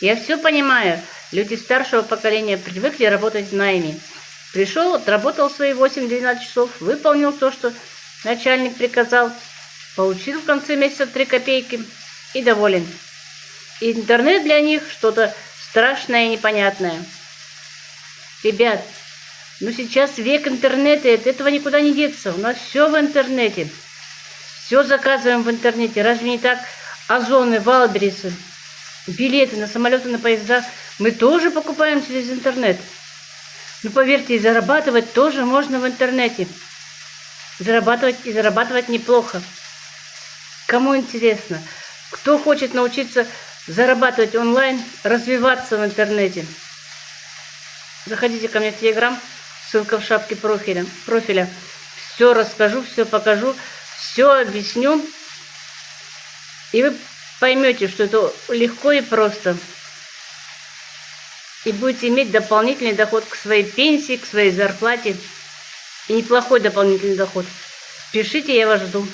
Я все понимаю. Люди старшего поколения привыкли работать в найме. Пришел, отработал свои 8-12 часов, выполнил то, что начальник приказал, получил в конце месяца 3 копейки и доволен. И интернет для них что-то страшное и непонятное. Ребят, ну сейчас век интернета, и от этого никуда не деться. У нас все в интернете. Все заказываем в интернете. Разве не так? Озоны, Валберисы, билеты на самолеты, на поезда мы тоже покупаем через интернет. Ну поверьте, и зарабатывать тоже можно в интернете. Зарабатывать неплохо. Кому интересно? Кто хочет научиться зарабатывать онлайн, развиваться в интернете? Заходите ко мне в Телеграм, ссылка в шапке профиля. Все расскажу, все покажу, все объясню. И вы поймете, что это легко и просто. И будете иметь дополнительный доход к своей пенсии, к своей зарплате. И неплохой дополнительный доход. Пишите, я вас жду.